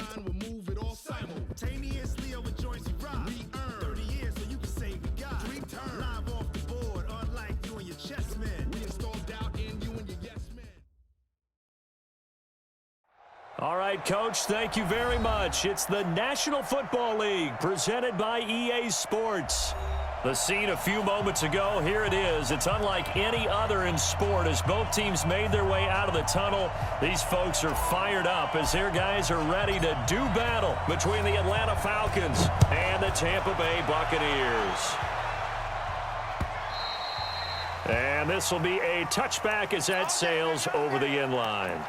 line will move it all simultaneously over joints you rock. We earn 30 years so you can say we got. Dream turn live off the board, unlike you and your chess men. We installed doubt in you and your yes men. All right, Coach, thank you very much. It's the National Football League presented by EA Sports. The scene a few moments ago, here it is. It's unlike any other in sport as both teams made their way out of the tunnel. These folks are fired up as their guys are ready to do battle between the Atlanta Falcons and the Tampa Bay Buccaneers. And this will be a touchback as that sails over the end line.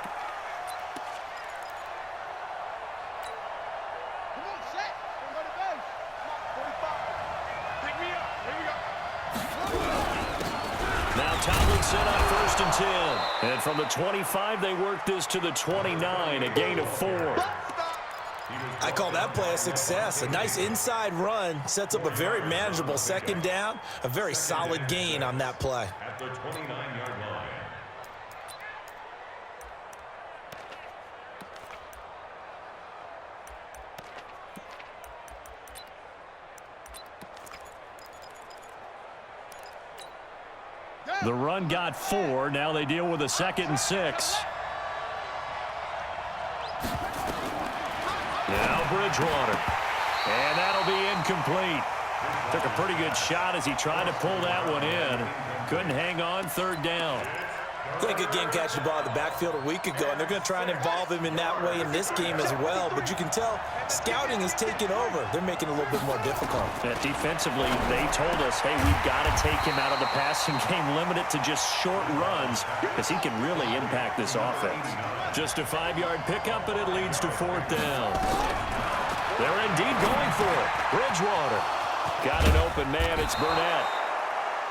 Set up 1st and 10. And from the 25, they work this to the 29, a gain of 4. I call that play a success. A nice inside run sets up a very manageable 2nd down. A very solid gain on that play. At the 29-yard line. The run got 4. Now they deal with a 2nd and 6. Now Bridgewater. And that'll be incomplete. Took a pretty good shot as he tried to pull that one in. Couldn't hang on 3rd down. He had a good game catching the ball in the backfield a week ago, and they're going to try and involve him in that way in this game as well. But you can tell scouting is taking over. They're making it a little bit more difficult. Defensively, they told us, hey, we've got to take him out of the passing game, limit it to just short runs because he can really impact this offense. Just a 5-yard pickup, and it leads to 4th down. They're indeed going for it. Bridgewater. Got an open man. It's Burnett.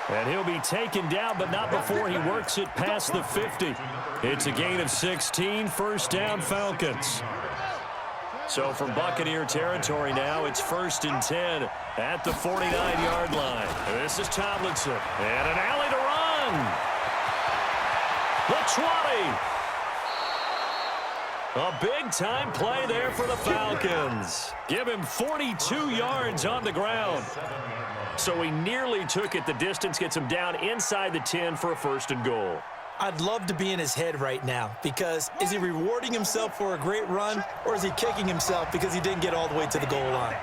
And he'll be taken down, but not before he works it past the 50. It's a gain of 16, 1st down Falcons. So from Buccaneer territory now, it's 1st and 10 at the 49-yard line. This is Tomlinson. And an alley to run. The 20. A big-time play there for the Falcons. Give him 42 yards on the ground. So he nearly took it the distance, gets him down inside the 10 for a 1st and goal. I'd love to be in his head right now because is he rewarding himself for a great run or is he kicking himself because he didn't get all the way to the goal line?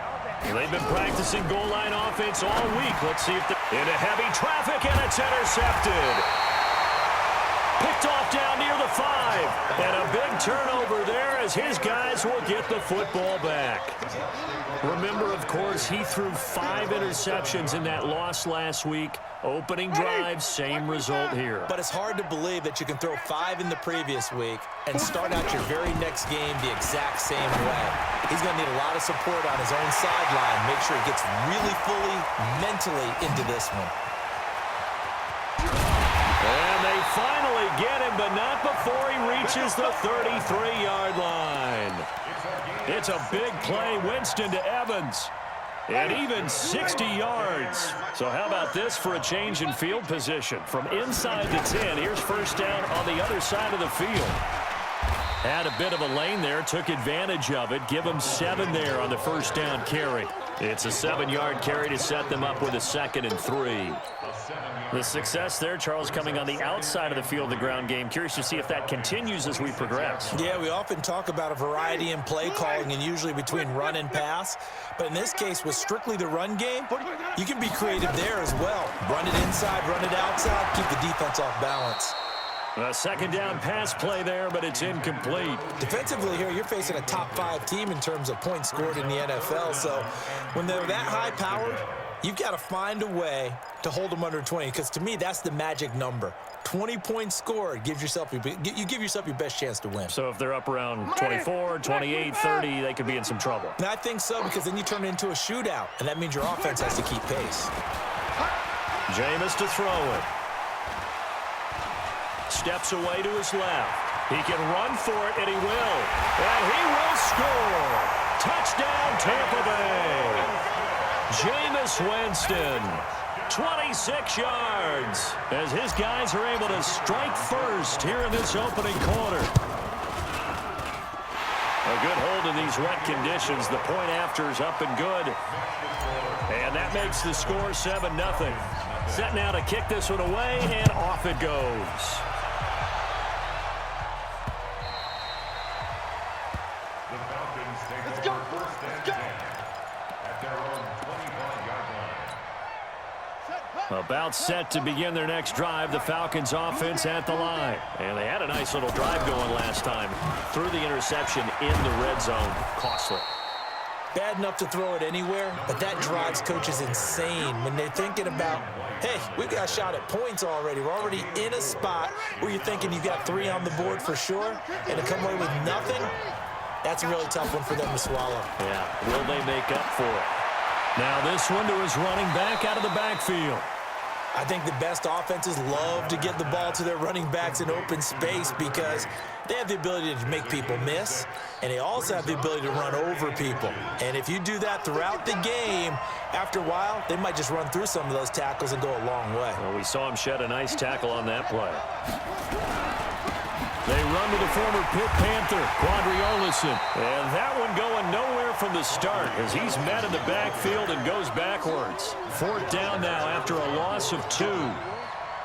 They've been practicing goal line offense all week. Let's see if they're into heavy traffic, and it's intercepted. Picked off down near the 5. And a big turnover there as his guys will get the football back. Remember, of course, he threw 5 interceptions in that loss last week. Opening drive, same result here. But it's hard to believe that you can throw 5 in the previous week and start out your very next game the exact same way. He's going to need a lot of support on his own sideline. Make sure he gets really fully mentally into this one. And they finally get him, but not before he reaches the 33-yard line. It's a big play. Winston to Evans. And even 60 yards. So how about this for a change in field position? From inside the 10, here's 1st down on the other side of the field. Had a bit of a lane there, took advantage of it. Give them 7 there on the 1st down carry. It's a 7-yard carry to set them up with a 2nd and 3. The success there, Charles, coming on the outside of the field, the ground game. Curious to see if that continues as we progress. Yeah, we often talk about a variety in play calling and usually between run and pass. But in this case, with strictly the run game, you can be creative there as well. Run it inside, run it outside, keep the defense off balance. A 2nd down pass play there, but it's incomplete. Defensively here, you're facing a top 5 team in terms of points scored in the NFL. So when they're that high-powered, you've got to find a way to hold them under 20, because to me, that's the magic number. 20 points scored gives yourself you give yourself your best chance to win. So if they're up around 24, 28, 30, they could be in some trouble. And I think so, because then you turn it into a shootout, and that means your offense has to keep pace. Jameis to throw it. Steps away to his left. He can run for it, and he will. And he will score. Touchdown, Tampa Bay. Jameis Winston, 26 yards, as his guys are able to strike first here in this opening quarter. A good hold in these wet conditions. The point after is up and good. And that makes the score 7-0. Set now to kick this one away, and off it goes. The Falcons take over first and 10 at their own 25-yard line. About set to begin their next drive, the Falcons offense at the line. And they had a nice little drive going last time. Threw the interception in the red zone. Costly. Bad enough to throw it anywhere, but that drives coaches insane when they're thinking about, hey, we've got a shot at points already. We're already in a spot where you're thinking you got 3 on the board for sure, and to come away with nothing, that's a really tough one for them to swallow. Yeah, will they make up for it? Now this one to his running back out of the backfield. I think the best offenses love to get the ball to their running backs in open space because they have the ability to make people miss, and they also have the ability to run over people. And if you do that throughout the game, after a while, they might just run through some of those tackles and go a long way. Well, we saw him shed a nice tackle on that play. They run to the former Pitt Panther, Quadriolison. And that one going nowhere from the start as he's met in the backfield and goes backwards. 4th down now after a loss of 2.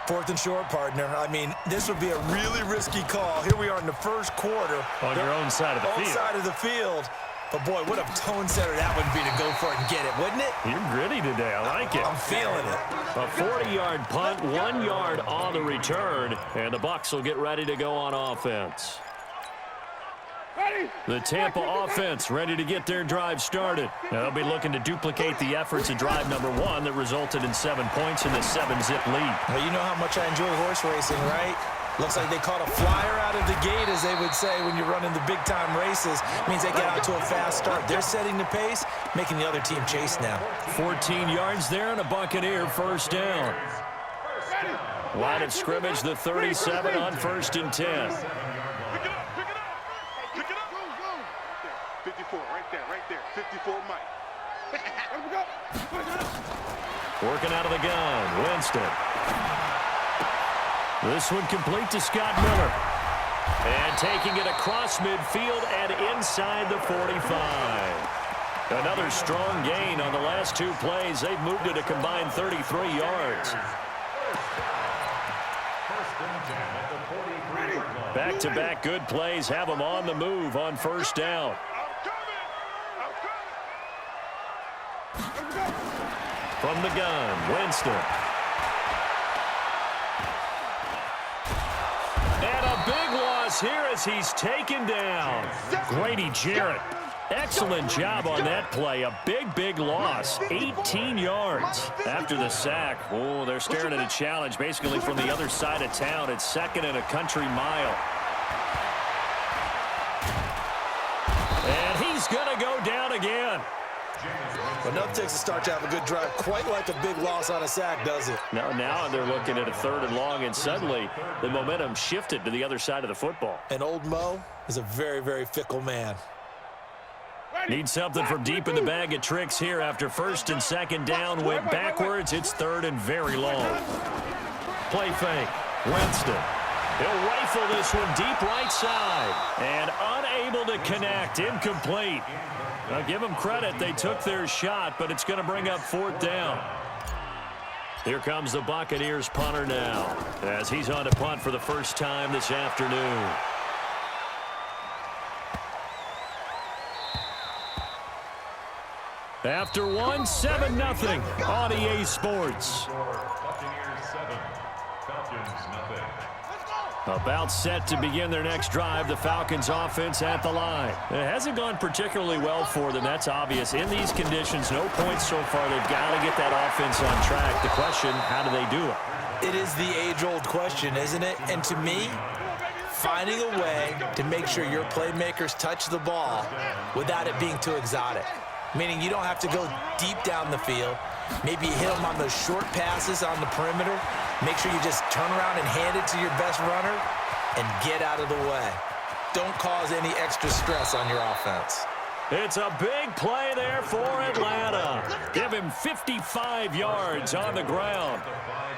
4th and short, partner. I mean, this would be a really risky call. Here we are in the first quarter. On your own side of the field. Own side of the field. But, boy, what a tone setter that would be to go for it and get it, wouldn't it? You're gritty today. I like it. I'm feeling it. A 40-yard punt, 1 yard on the return, and the Bucs will get ready to go on offense. The Tampa offense ready to get their drive started. They'll be looking to duplicate the efforts of drive number 1 that resulted in 7 points in the 7-zip lead. Well, you know how much I enjoy horse racing, right? Looks like they caught a flyer out of the gate, as they would say when you're running the big-time races. Means they get out to a fast start. They're setting the pace, making the other team chase now. 14 yards there and a Buccaneer first down. Line of scrimmage, the 37 on 1st and 10. Pick it up. 54, right there. 54, Mike. Working out of the gun, Winston. This one complete to Scott Miller. And taking it across midfield and inside the 45. Another strong gain on the last 2 plays. They've moved it a combined 33 yards. Back-to-back good plays have them on the move on 1st down. From the gun, Winston. And a big loss here as he's taken down. Grady Jarrett. Excellent job on that play. A big loss. 18 yards after the sack. Oh, they're staring at a challenge basically from the other side of town. It's 2nd and a country mile. And he's going to go down again. But nothing takes a start to have a good drive quite like a big loss on a sack, does it? Now they're looking at a 3rd and long, and suddenly the momentum shifted to the other side of the football. And old Mo is a very fickle man. Need something from deep in the bag of tricks here after 1st and 2nd down. Went backwards. It's 3rd and very long. Play fake. Winston. He'll rifle this one deep right side. And unable to connect. Incomplete. Now give them credit. They took their shot, but it's going to bring up 4th down. Here comes the Buccaneers punter now as he's on to punt for the first time this afternoon. After 7-0 on EA Sports. Buccaneers 7, Falcons nothing. About set to begin their next drive, the Falcons offense at the line. It hasn't gone particularly well for them, that's obvious. In these conditions, no points so far. They've got to get that offense on track. The question, how do they do it? It is the age-old question, isn't it? And to me, finding a way to make sure your playmakers touch the ball without it being too exotic. Meaning you don't have to go deep down the field. Maybe you hit them on those short passes on the perimeter. Make sure you just turn around and hand it to your best runner and get out of the way. Don't cause any extra stress on your offense. It's a big play there for Atlanta. Give him 55 yards on the ground.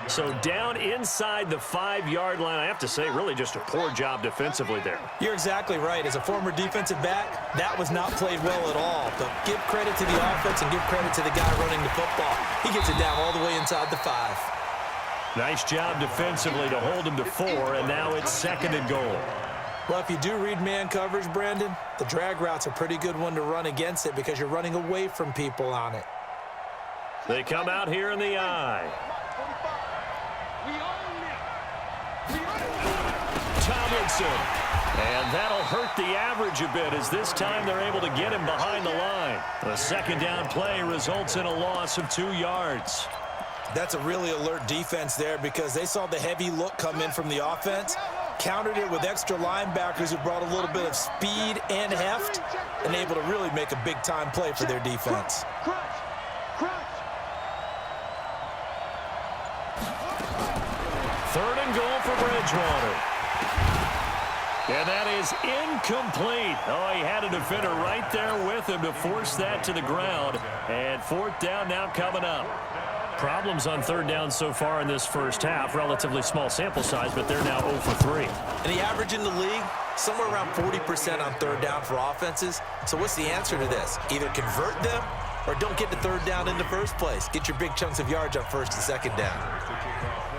So down inside the 5-yard line. I have to say, really just a poor job defensively there. You're exactly right. As a former defensive back, that was not played well at all. But give credit to the offense and give credit to the guy running the football. He gets it down all the way inside the 5. Nice job defensively to hold him to 4, and now it's 2nd and goal. Well, if you do read man coverage, Brandon, the drag route's a pretty good one to run against it because you're running away from people on it. They come out here in the eye. Tomlinson. And that'll hurt the average a bit as this time they're able to get him behind the line. The 2nd down play results in a loss of 2 yards. That's a really alert defense there because they saw the heavy look come in from the offense, countered it with extra linebackers who brought a little bit of speed and heft, and able to really make a big-time play for their defense. 3rd and goal for Bridgewater. And that is incomplete. Oh, he had a defender right there with him to force that to the ground. And 4th down now coming up. Problems on 3rd down so far in this first half. Relatively small sample size, but they're now 0 for 3. And the average in the league, somewhere around 40% on 3rd down for offenses. So what's the answer to this? Either convert them or don't get the 3rd down in the first place. Get your big chunks of yards on 1st and 2nd down.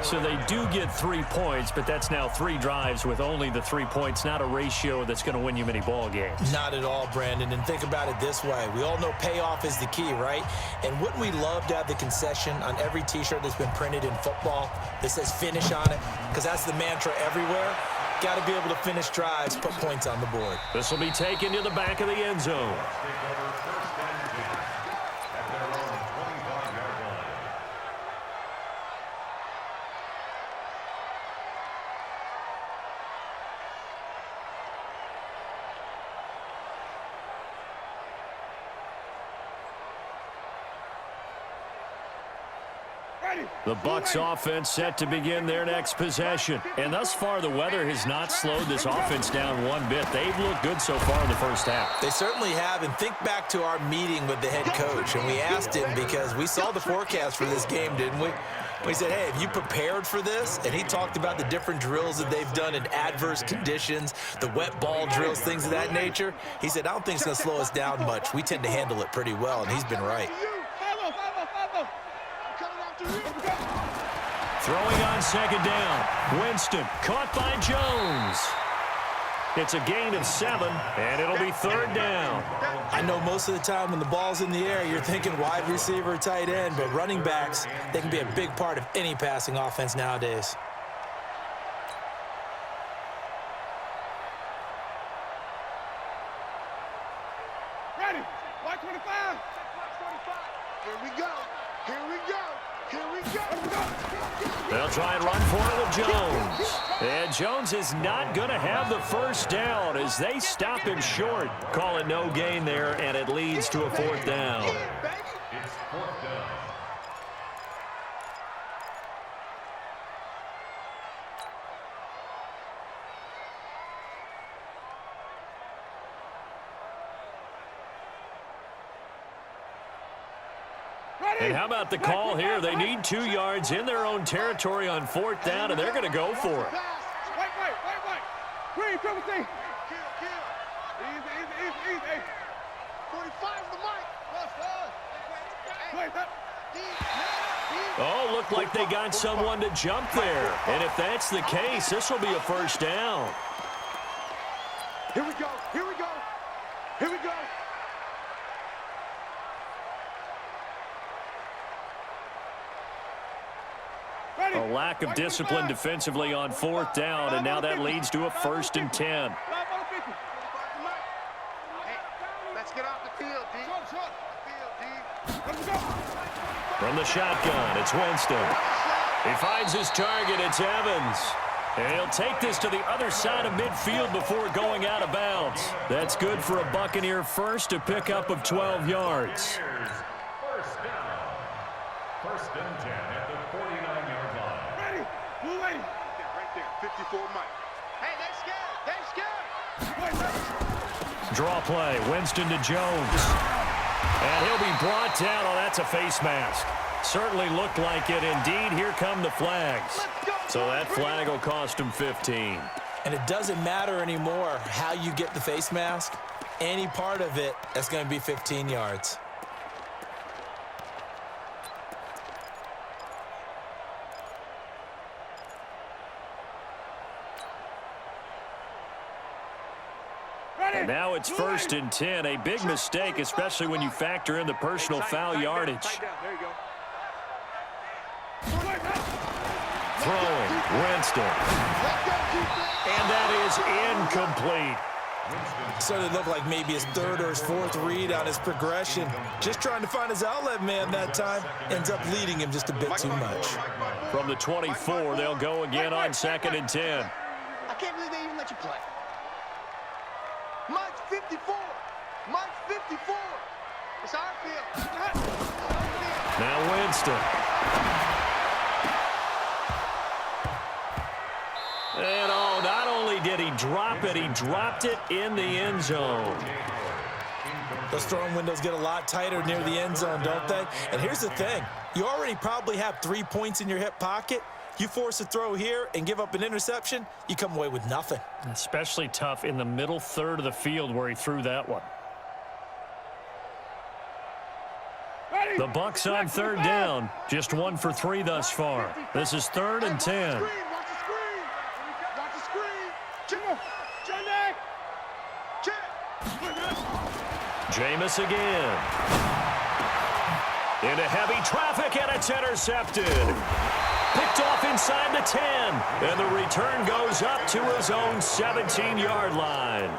So they do get 3 points, but that's now 3 drives with only the 3 points. Not a ratio that's going to win you many ball games. Not at all, Brandon. And think about it this way. We all know payoff is the key, right? And wouldn't we love to have the concession on every T-shirt that's been printed in football that says finish on it? Because that's the mantra everywhere. Got to be able to finish drives, put points on the board. This will be taken to the back of the end zone. The Bucs offense set to begin their next possession. And thus far, the weather has not slowed this offense down one bit. They've looked good so far in the first half. They certainly have. And think back to our meeting with the head coach. And we asked him because we saw the forecast for this game, didn't we? We said, hey, have you prepared for this? And he talked about the different drills that they've done in adverse conditions, the wet ball drills, things of that nature. He said, I don't think it's going to slow us down much. We tend to handle it pretty well, and he's been right. Throwing on 2nd down. Winston caught by Jones. It's a gain of 7, and it'll be 3rd down. I know most of the time when the ball's in the air, you're thinking wide receiver, tight end, but running backs, they can be a big part of any passing offense nowadays. Ready? White 25. Here we go. Here we go. Here we go. They'll try and run for it with Jones. And Jones is not going to have the 1st down as they stop him short. Call it no gain there, and it leads to a 4th down. It's 4th down. And how about the call here? They need 2 yards in their own territory on 4th down, and they're going to go for it. Wait. Green, triple T. Kill. Easy. 45 the mic. Oh, looked like they got someone to jump there. And if that's the case, this will be a 1st down. Here we go. A lack of discipline defensively on 4th down, and now that leads to a 1st and 10. Let's get off the field, D. From the shotgun, it's Winston. He finds his target, it's Evans. And he'll take this to the other side of midfield before going out of bounds. That's good for a Buccaneer first, a pickup of 12 yards. First down. 1st and 10 at the 49-yard line. Ready? Blue lane. Right there. 54 Mike. Hey, they scared. Draw play. Winston to Jones. And he'll be brought down. Oh, that's a face mask. Certainly looked like it. Indeed, here come the flags. So that flag will cost him 15. And it doesn't matter anymore how you get the face mask. Any part of it, that's going to be 15 yards. And now it's 1st and 10. A big mistake, especially when you factor in the personal foul yardage. Throwing, Winston. And that is incomplete. So it looked like maybe his 3rd or his 4th read on his progression. Just trying to find his outlet man that time. Ends up leading him just a bit too much. From the 24, they'll go again on 2nd and 10. I can't believe they even let you play. Mike's 54. Mike's 54. It's our field. Now Winston. And oh, not only did he drop it, he dropped it in the end zone. Those throwing windows get a lot tighter near the end zone, don't they? And here's the thing. You already probably have 3 points in your hip pocket. You force a throw here and give up an interception, you come away with nothing. Especially tough in the middle third of the field where he threw that one. The Bucs on 3rd down. Just 1 for 3 thus far. This is 3rd and 10. Jameis again. Into heavy traffic, and it's intercepted. Picked off inside the 10. And the return goes up to his own 17-yard line.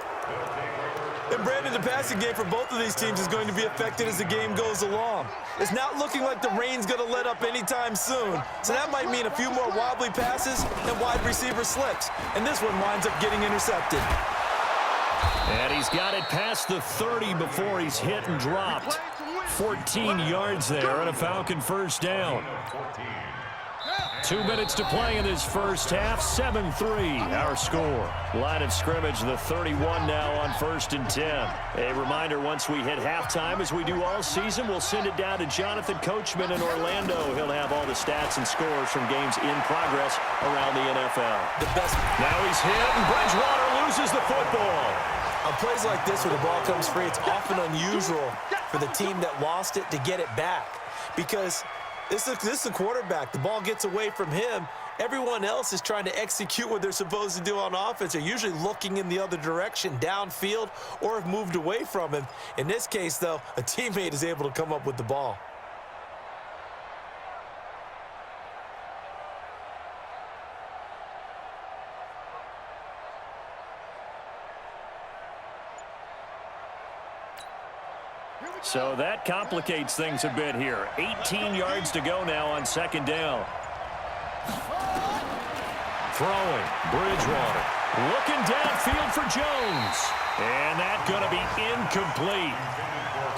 And Brandon, the passing game for both of these teams is going to be affected as the game goes along. It's not looking like the rain's going to let up anytime soon. So that might mean a few more wobbly passes and wide receiver slips. And this one winds up getting intercepted. And he's got it past the 30 before he's hit and dropped. 14 yards there and a Falcon 1st down. 2 minutes to play in this first half. 7-3 our score. Line of scrimmage, the 31 now on 1st and 10. A reminder, once we hit halftime, as we do all season, we'll send it down to Jonathan Coachman in Orlando. He'll have all the stats and scores from games in progress around the NFL. Now he's hit, and Bridgewater loses the football. On plays like this where the ball comes free, it's often unusual for the team that lost it to get it back. Because this is the quarterback. The ball gets away from him. Everyone else is trying to execute what they're supposed to do on offense. They're usually looking in the other direction, downfield, or have moved away from him. In this case, though, a teammate is able to come up with the ball. So that complicates things a bit here. 18 yards to go now on 2nd down. Throwing, Bridgewater. Looking downfield for Jones. And that's going to be incomplete.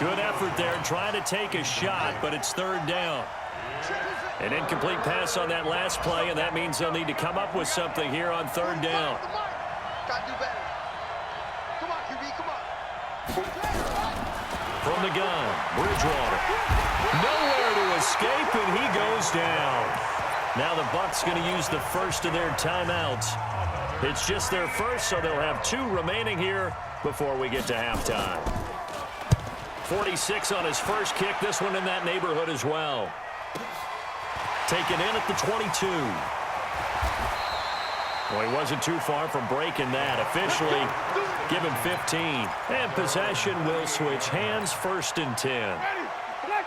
Good effort there trying to take a shot, but it's 3rd down. An incomplete pass on that last play, and that means they'll need to come up with something here on 3rd down. Gotta do better. Come on, QB, come on. From the gun, Bridgewater. Nowhere to escape, and he goes down. Now the Bucs going to use the first of their timeouts. It's just their first, so they'll have 2 remaining here before we get to halftime. 46 on his first kick. This one in that neighborhood as well. Taken in at the 22. Well, he wasn't too far from breaking that. Officially, give him 15. And possession will switch hands, 1st and 10.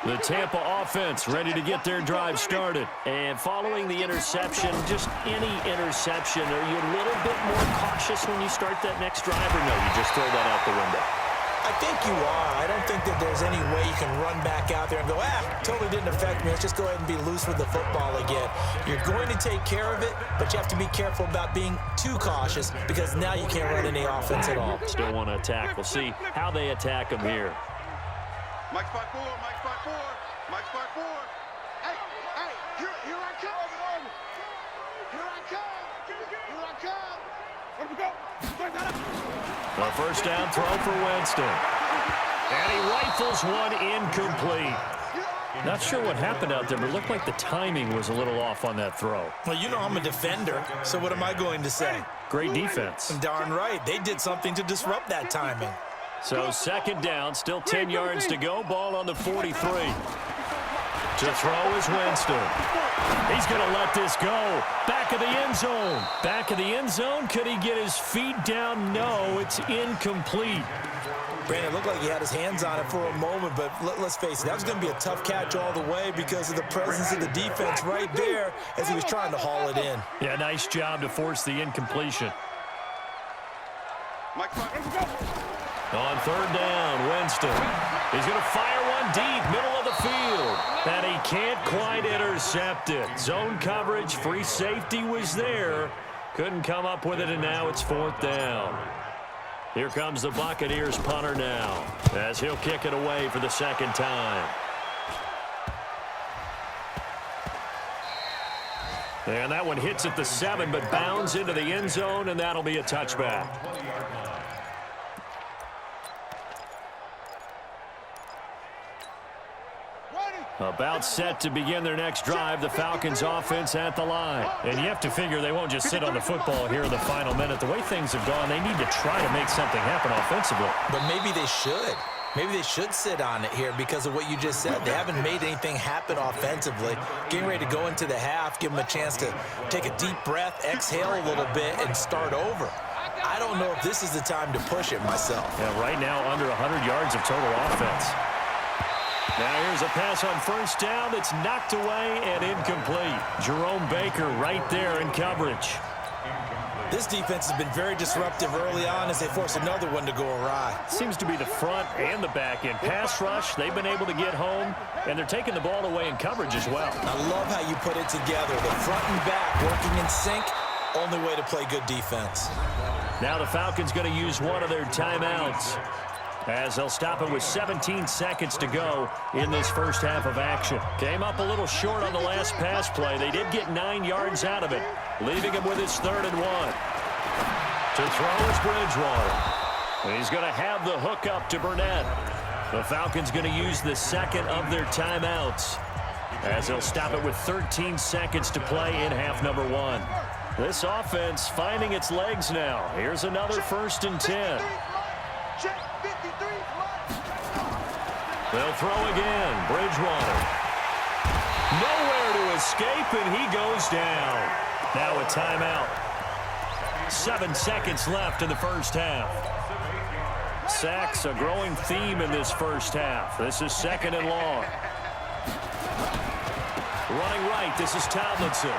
The Tampa offense ready to get their drive started. And following the interception, just any interception, are you a little bit more cautious when you start that next drive, or no, you just throw that out the window? I think you are. I don't think that there's any way you can run back out there and go, totally didn't affect me. Let's just go ahead and be loose with the football again. You're going to take care of it, but you have to be careful about being too cautious because now you can't run any offense at all. Still want to attack. We'll see how they attack him here. Mike spot 4, Mike spot 4, Mike spot 4. Hey, here I come. Here I come. Here I come. Where we go? A first down throw for Winston. And he rifles one incomplete. Not sure what happened out there, but it looked like the timing was a little off on that throw. Well, you know I'm a defender, so what am I going to say? Great defense. Darn right. They did something to disrupt that timing. So second down, still 10 yards to go. Ball on the 43. To throw is Winston. He's going to let this go. Back of the end zone. Back of the end zone. Could he get his feet down? No, it's incomplete. Brandon, it looked like he had his hands on it for a moment, but let's face it, that was going to be a tough catch all the way because of the presence of the defense right there as he was trying to haul it in. Yeah, nice job to force the incompletion. On third down, Winston. He's going to fire one deep, middle of the field. And he can't quite intercept it. Zone coverage, free safety was there. Couldn't come up with it, and now it's fourth down. Here comes the Buccaneers punter now as he'll kick it away for the second time. And that one hits at the 7, but bounds into the end zone, and that'll be a touchback. About set to begin their next drive, the Falcons offense at the line. And you have to figure they won't just sit on the football here in the final minute. The way things have gone, they need to try to make something happen offensively. But maybe they should. Maybe they should sit on it here because of what you just said. They haven't made anything happen offensively. Getting ready to go into the half, give them a chance to take a deep breath, exhale a little bit, and start over. I don't know if this is the time to push it myself. Yeah, right now under 100 yards of total offense. Now here's a pass on first down that's knocked away and incomplete. Jerome Baker right there in coverage. This defense has been very disruptive early on as they force another one to go awry. Seems to be the front and the back end. Pass rush, they've been able to get home, and they're taking the ball away in coverage as well. I love how you put it together. The front and back working in sync, only way to play good defense. Now the Falcons going to use one of their timeouts as they'll stop it with 17 seconds to go in this first half of action. Came up a little short on the last pass play. They did get 9 yards out of it, leaving him with his 3rd and 1. To throw is Bridgewater. And he's going to have the hook up to Burnett. The Falcons going to use the second of their timeouts as they'll stop it with 13 seconds to play in half number 1. This offense finding its legs now. Here's another 1st and 10. They'll throw again. Bridgewater. Nowhere to escape, and he goes down. Now a timeout. 7 seconds left in the first half. Sacks, a growing theme in this first half. This is 2nd and long. Running right, this is Tomlinson.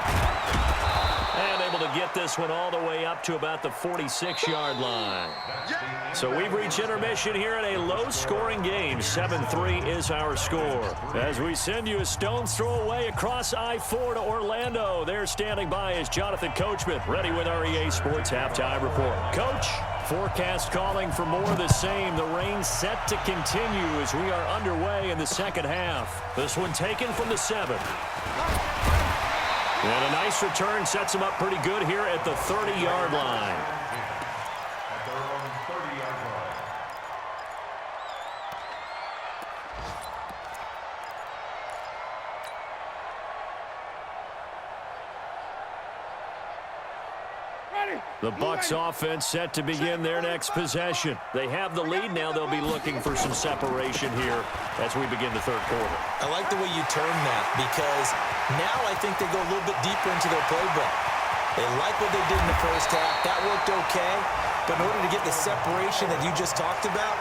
And able to get this one all the way up to about the 46-yard line. So we've reached intermission here in a low-scoring game. 7-3 is our score. As we send you a stone's throw away across I-4 to Orlando. There standing by is Jonathan Coachman, ready with our EA Sports Halftime Report. Coach, forecast calling for more of the same. The rain set to continue as we are underway in the second half. This one taken from the 7. And a nice return sets him up pretty good here at the 30-yard line. At their own 30-yard line. The Bucs offense set to begin their next possession. They have the lead now. They'll be looking for some separation here as we begin the 3rd quarter. I like the way you term that because now I think they go a little bit deeper into their playbook. They like what they did in the first half. That worked okay. But in order to get the separation that you just talked about,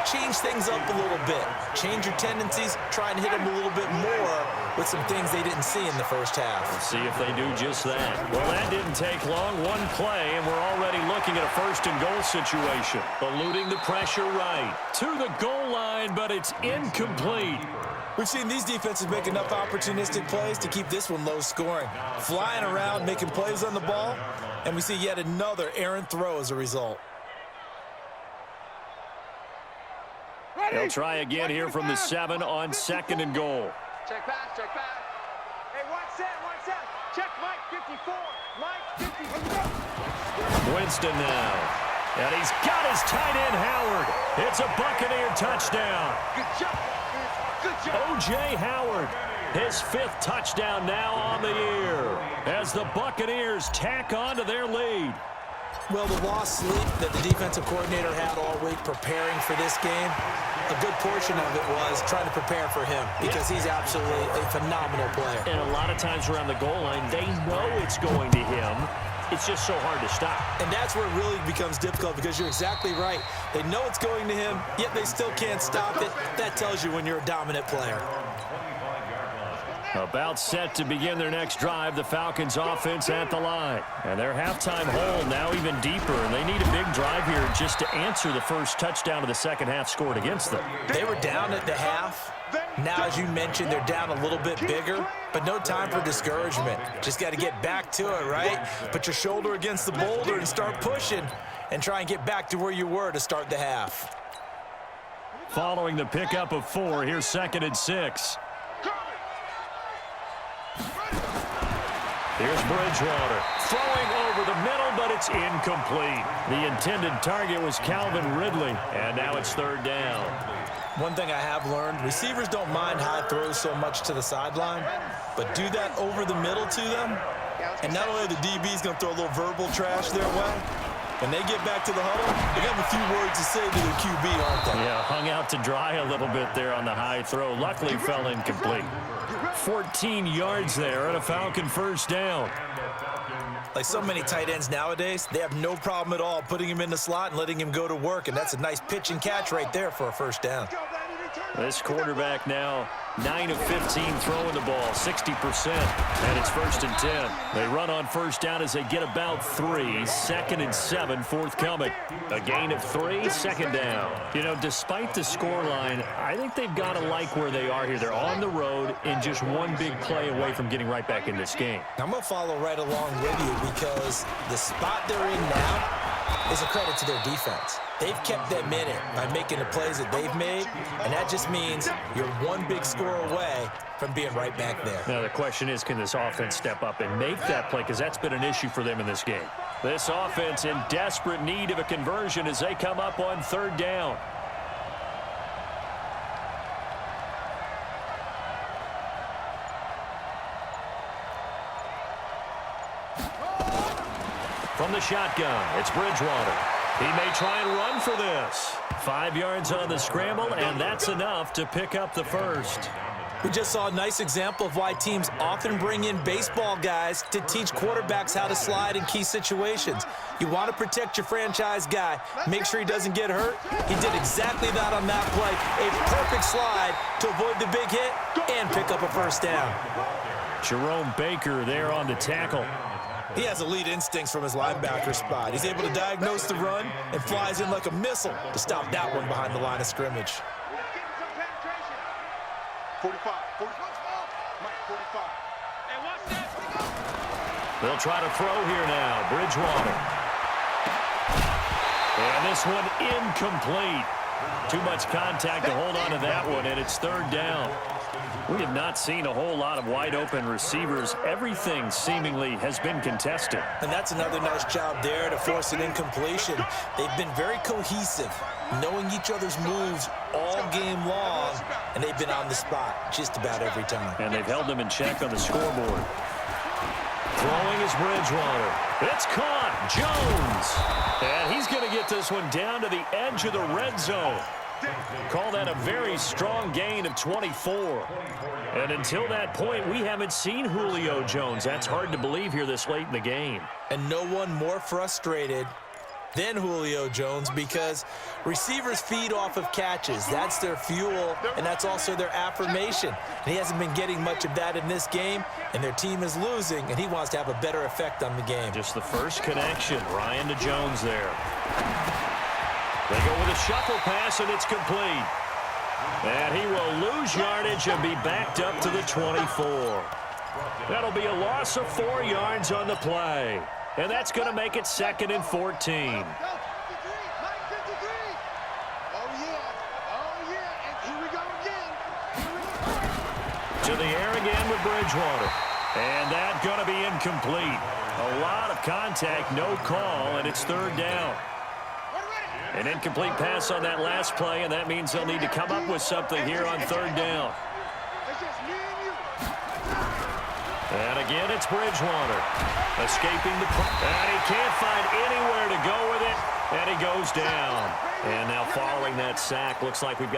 change things up a little bit. Change your tendencies. Try and hit them a little bit more with some things they didn't see in the first half. Let's see if they do just that. Well, that didn't take long. One play, and we're already looking at a 1st and goal situation. Eluding the pressure right to the goal line, but it's incomplete. We've seen these defenses make enough opportunistic plays to keep this one low scoring. Flying around, making plays on the ball, and we see yet another errant throw as a result. They'll try again here from the 7 on 2nd and goal. Check back, check back. Hey, one set. Check Mike 54. Mike 54. Winston now. And he's got his tight end, Howard. It's a Buccaneer touchdown. Good job, offense. Good job. O.J. Howard, his 5th touchdown now on the year as the Buccaneers tack on to their lead. Well, the lost sleep that the defensive coordinator had all week preparing for this game, a good portion of it was trying to prepare for him because he's absolutely a phenomenal player. And a lot of times around the goal line, they know it's going to him. It's just so hard to stop. And that's where it really becomes difficult because you're exactly right. They know it's going to him, yet they still can't stop it. That tells you when you're a dominant player. About set to begin their next drive, the Falcons offense at the line. And their halftime hole now even deeper, and they need a big drive here just to answer the first touchdown of the second half scored against them. They were down at the half. Now, as you mentioned, they're down a little bit bigger, but no time for discouragement. Just got to get back to it, right? Put your shoulder against the boulder and start pushing and try and get back to where you were to start the half. Following the pickup of 4, here's 2nd and 6. Here's Bridgewater throwing over the middle, but it's incomplete. The intended target was Calvin Ridley, and now it's 3rd down. One thing I have learned, receivers don't mind high throws so much to the sideline, but do that over the middle to them, and not only are the DBs going to throw a little verbal trash their way, when they get back to the huddle, they have a few words to say to their QB, aren't they? Yeah, hung out to dry a little bit there on the high throw. Luckily, fell incomplete. 14 yards there and a Falcon 1st down. Like so many tight ends nowadays, they have no problem at all putting him in the slot and letting him go to work, and that's a nice pitch and catch right there for a 1st down. This quarterback now 9 of 15 throwing the ball, 60%, and it's 1st and 10. They run on 1st down as they get about 3. 2nd and 7, 4th coming. A gain of 3, 2nd down. You know, despite the scoreline, I think they've got to like where they are here. They're on the road and just one big play away from getting right back in this game. I'm going to follow right along with you because the spot they're in now is a credit to their defense. They've kept them in it by making the plays that they've made, and that just means you're one big score away from being right back there. Now, the question is, can this offense step up and make that play? Because that's been an issue for them in this game. This offense in desperate need of a conversion as they come up on 3rd down. From the shotgun, it's Bridgewater. He may try and run for this. 5 yards on the scramble, and that's enough to pick up the 1st. We just saw a nice example of why teams often bring in baseball guys to teach quarterbacks how to slide in key situations. You want to protect your franchise guy. Make sure he doesn't get hurt. He did exactly that on that play. A perfect slide to avoid the big hit and pick up a 1st down. Jerome Baker there on the tackle. He has elite instincts from his linebacker spot. He's able to diagnose the run and flies in like a missile to stop that one behind the line of scrimmage. 45. Mike, 45. They'll try to throw here now. Bridgewater. And this one incomplete. Too much contact to hold on to that one, and it's 3rd down. We have not seen a whole lot of wide-open receivers. Everything seemingly has been contested. And that's another nice job there to force an incompletion. They've been very cohesive, knowing each other's moves all game long, and they've been on the spot just about every time. And they've held them in check on the scoreboard. Throwing is Bridgewater. It's caught. Jones. And he's going to get this one down to the edge of the red zone. Call that a very strong gain of 24. And until that point, we haven't seen Julio Jones. That's hard to believe here this late in the game. And no one more frustrated than Julio Jones because receivers feed off of catches. That's their fuel, and that's also their affirmation. And he hasn't been getting much of that in this game, and their team is losing, and he wants to have a better effect on the game. Just the first connection. Ryan to Jones there. They go with a shuffle pass, and it's complete. And he will lose yardage and be backed up to the 24. That'll be a loss of 4 yards on the play. And that's going to make it 2nd and 14. To the air again with Bridgewater. And that's going to be incomplete. A lot of contact, no call, and it's 3rd down. An incomplete pass on that last play, and that means they'll need to come up with something here on third down. It's just me and you. And again, it's Bridgewater. Escaping the play. And he can't find anywhere to go with it. And he goes down. And now following that sack, looks like we've got